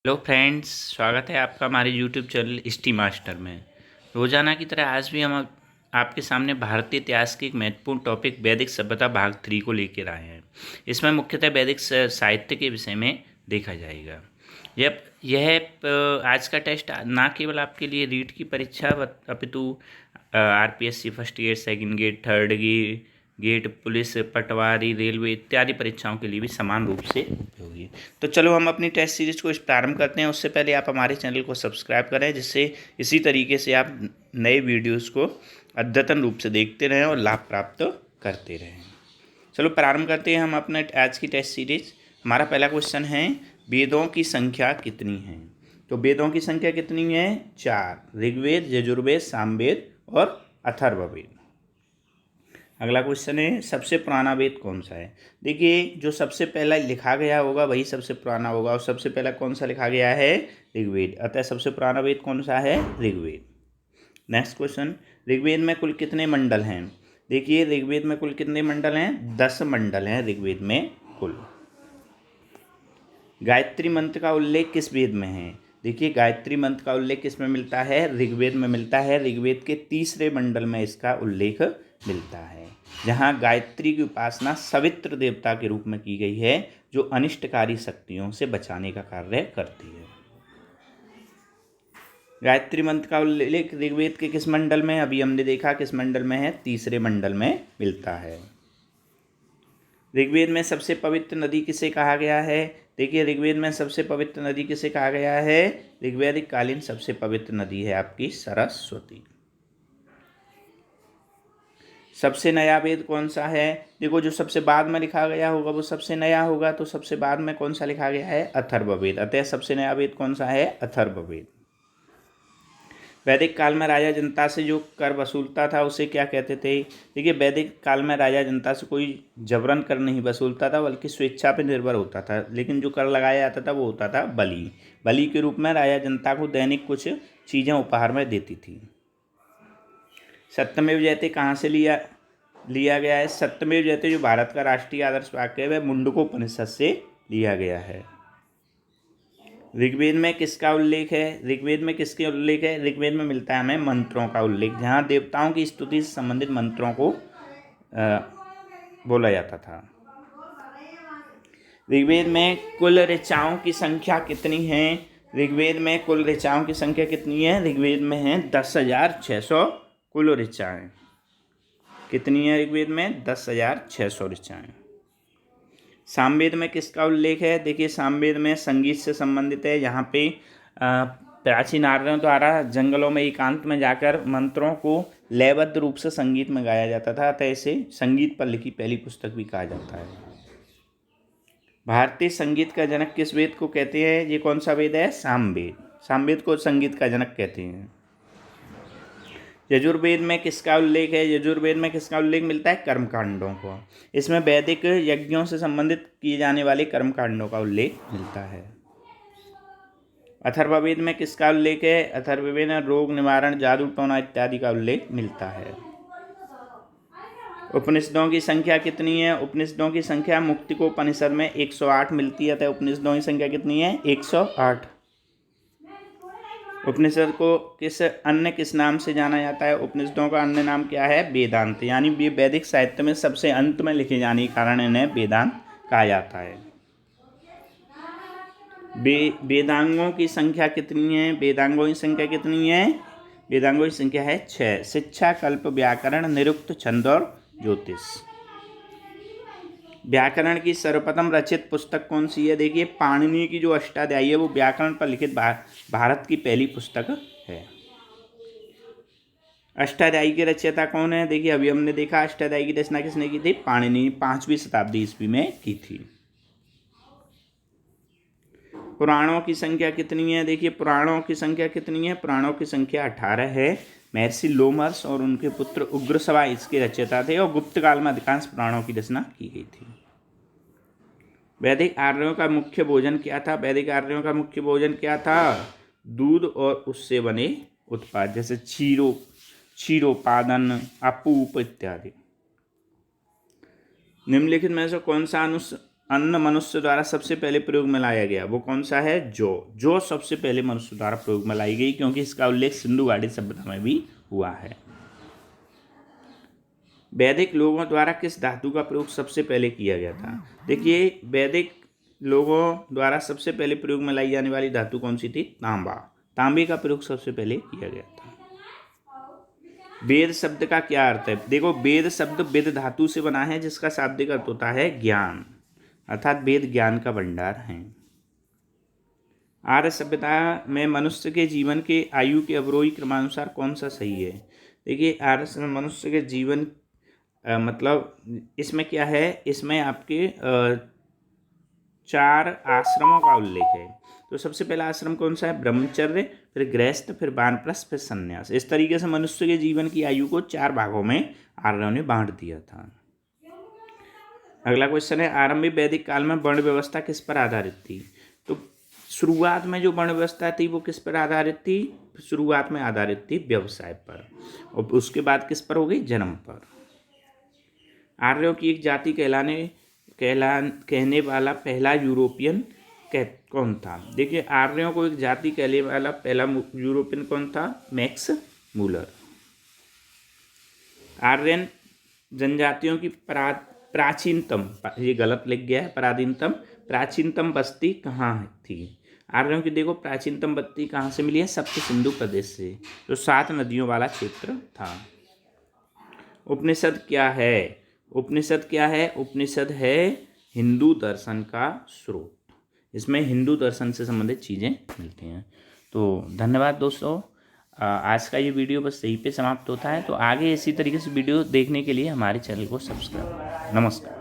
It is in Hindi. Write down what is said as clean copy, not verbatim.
हेलो फ्रेंड्स, स्वागत है आपका हमारे यूट्यूब चैनल स्टी मास्टर में। रोजाना की तरह आज भी हम आपके सामने भारतीय इतिहास के एक महत्वपूर्ण टॉपिक वैदिक सभ्यता भाग 3 को लेकर आए हैं। इसमें मुख्यतः वैदिक साहित्य के विषय में देखा जाएगा। आज का टेस्ट ना केवल आपके लिए रीट की परीक्षा अपितु RPSC first grade, second grade, third grade, police, patwari, railway इत्यादि परीक्षाओं के लिए भी समान रूप से उपयोगी है। तो चलो हम अपनी टेस्ट सीरीज को प्रारंभ करते हैं। उससे पहले आप हमारे चैनल को सब्सक्राइब करें, जिससे इसी तरीके से आप नए वीडियोस को अद्यतन रूप से देखते रहें और लाभ प्राप्त करते रहें। चलो प्रारंभ करते हैं हम अपने आज की टेस्ट सीरीज। हमारा पहला क्वेश्चन है, वेदों की संख्या कितनी है? तो वेदों की संख्या कितनी है? 4। ऋग्वेद, यजुर्वेद, सामवेद और अथर्ववेद। अगला क्वेश्चन है, सबसे पुराना वेद कौन सा है? देखिए, जो सबसे पहला लिखा गया होगा वही सबसे पुराना होगा, और सबसे पहला कौन सा लिखा गया है? ऋग्वेद। अतः सबसे पुराना वेद कौन सा है? ऋग्वेद। नेक्स्ट क्वेश्चन, ऋग्वेद में कुल कितने मंडल हैं? देखिए, ऋग्वेद में कुल कितने मंडल हैं? 10 मंडल हैं ऋग्वेद में कुल। गायत्री मंत्र का उल्लेख किस वेद में है? देखिए, गायत्री मंत्र का उल्लेख किस में मिलता है? ऋग्वेद में मिलता है। ऋग्वेद के 3रे मंडल में इसका उल्लेख मिलता है, जहाँ गायत्री की उपासना सवित्र देवता के रूप में की गई है, जो अनिष्टकारी शक्तियों से बचाने का कार्य करती है। गायत्री मंत्र का उल्लेख ऋग्वेद के किस मंडल में? अभी हमने देखा किस मंडल में है, 3रे मंडल में मिलता है। ऋग्वेद में सबसे पवित्र नदी किसे कहा गया है? देखिए, ऋग्वेद में सबसे पवित्र नदी किसे कहा गया है? ऋग्वैदिक कालीन सबसे पवित्र नदी है आपकी सरस्वती। सबसे नया वेद कौन सा है? देखो, जो सबसे बाद में लिखा गया होगा वो सबसे नया होगा, तो सबसे बाद में कौन सा लिखा गया है? अथर्ववेद। अतः सबसे नया वेद कौन सा है? अथर्ववेद। वैदिक काल में राजा जनता से जो कर वसूलता था उसे क्या कहते थे? देखिए, वैदिक काल में राजा जनता से कोई जबरन कर नहीं वसूलता था, बल्कि स्वेच्छा पर निर्भर होता था। लेकिन जो कर लगाया जाता था वो होता था बलि। बलि के रूप में राजा जनता को दैनिक कुछ चीज़ें उपहार में देती थी। सत्यमेव जयते कहाँ से लिया गया है? सत्यमेव जयते जो भारत का राष्ट्रीय आदर्श वाक्य है वह मुंडकोपनिषद से लिया गया है। ऋग्वेद में किसका उल्लेख है? ऋग्वेद में किसके उल्लेख है? ऋग्वेद में मिलता है हमें मंत्रों का उल्लेख, जहाँ देवताओं की स्तुति से संबंधित मंत्रों को बोला जाता था। ऋग्वेद में कुल ऋचाओं की संख्या कितनी है? ऋग्वेद में कुल ऋचाओं की संख्या कितनी है? ऋग्वेद में है 10,600 कुल ऋचाएँ। कितनी है ऋग्वेद में? 10,600 ऋचाएँ। सामवेद में किसका उल्लेख है? देखिए, सामवेद में संगीत से संबंधित है। यहाँ पे प्राचीन आर्यों द्वारा जंगलों में एकांत में जाकर मंत्रों को लयबद्ध रूप से संगीत में गाया जाता था, अतः इसे संगीत पर लिखी पहली पुस्तक भी कहा जाता है। भारतीय संगीत का जनक किस वेद को कहते हैं? ये कौन सा वेद है? सामवेद। सामवेद को संगीत का जनक कहते हैं। यजुर्वेद में किसका उल्लेख है? यजुर्वेद में किसका उल्लेख मिलता है? कर्मकांडों को। इसमें वैदिक यज्ञों से संबंधित किए जाने वाले कर्मकांडों का उल्लेख मिलता है। अथर्ववेद में किसका उल्लेख है? अथर्ववेद में रोग निवारण, जादू टोना इत्यादि का उल्लेख मिलता है। उपनिषदों की संख्या कितनी है? उपनिषदों की संख्या मुक्तिकोपनिषद में 108 मिलती है। तो उपनिषदों की संख्या कितनी है? 108। उपनिषद को किस नाम से जाना जाता है? उपनिषदों का अन्य नाम क्या है? वेदांत। यानी ये वैदिक साहित्य में सबसे अंत में लिखे जाने के कारण इन्हें वेदांत कहा जाता है। वेदांगों की संख्या कितनी है? वेदांगों की संख्या कितनी है? वेदांगों की संख्या है 6। शिक्षा, कल्प, व्याकरण, निरुक्त, छंद और ज्योतिष। व्याकरण की सर्वप्रथम रचित पुस्तक कौन सी है? देखिए, पाणिनि की जो अष्टाध्यायी है वो व्याकरण पर लिखित भारत की पहली पुस्तक है। अष्टाध्यायी की रचयिता कौन है? देखिए, अभी हमने देखा अष्टाध्यायी की रचना किसने की थी? पाणिनि, 5वीं शताब्दी ईस्वी में की थी। पुराणों की संख्या कितनी है? देखिए, पुराणों की संख्या कितनी है? पुराणों की संख्या 18 है। महर्षि लोमहर्ष और उनके पुत्र उग्रश्रवा इसके रचयिता थे, और गुप्त काल में अधिकांश पुराणों की रचना की गई थी। वैदिक आर्यों का मुख्य भोजन क्या था? वैदिक आर्यों का मुख्य भोजन क्या था? दूध और उससे बने उत्पाद, जैसे क्षीरोपादन, अपूप इत्यादि। निम्नलिखित में से कौन सा अन्न मनुष्य द्वारा सबसे पहले प्रयोग में लाया गया वो कौन सा है? जौ सबसे पहले मनुष्य द्वारा प्रयोग में लाई गई, क्योंकि इसका उल्लेख सिंधु घाटी सभ्यता में भी हुआ है। वैदिक लोगों द्वारा किस धातु का प्रयोग सबसे पहले किया गया था? देखिए, वैदिक लोगों द्वारा सबसे पहले प्रयोग में लाई जाने वाली धातु कौन सी थी? तांबा। तांबे का प्रयोग सबसे पहले किया गया था। वेद शब्द का क्या अर्थ है? देखो, वेद शब्द वेद धातु से बना है, जिसका शाब्दिक अर्थ होता है ज्ञान, अर्थात वेद ज्ञान का भंडार है। आर्य सभ्यता में मनुष्य के जीवन के आयु के अवरोही क्रमानुसार कौन सा सही है? देखिए, आर्य मनुष्य के जीवन मतलब इसमें क्या है, इसमें आपके 4 आश्रमों का उल्लेख है। तो सबसे पहला आश्रम कौन सा है? ब्रह्मचर्य, फिर गृहस्थ, फिर वानप्रस्थ, फिर संन्यास। इस तरीके से मनुष्य के जीवन की आयु को 4 भागों में आर्यों ने बांट दिया था। अगला क्वेश्चन है, आरंभिक वैदिक काल में वर्ण व्यवस्था किस पर आधारित थी? तो शुरुआत में जो वर्ण व्यवस्था थी वो किस पर आधारित थी? शुरुआत में आधारित थी व्यवसाय पर, और उसके बाद किस पर हो गई? जन्म पर। आर्यों की एक जाति कहने वाला पहला यूरोपियन कौन था? देखिए, आर्यों को एक जाति कहने वाला पहला यूरोपियन कौन था? Max Muller. आर्यन जनजातियों की प्राचीनतम, ये गलत लिख गया है, प्राचीनतम बस्ती कहाँ थी? आर्यों की देखो प्राचीनतम बस्ती कहाँ से मिली है? सप्त सिंधु प्रदेश से, जो 7 नदियों वाला क्षेत्र था। उपनिषद क्या है? उपनिषद है हिंदू दर्शन का स्रोत। इसमें हिंदू दर्शन से संबंधित चीज़ें मिलती हैं। तो धन्यवाद दोस्तों, आज का ये वीडियो बस यहीं पे समाप्त होता है। तो आगे इसी तरीके से वीडियो देखने के लिए हमारे चैनल को सब्सक्राइब करें। नमस्कार।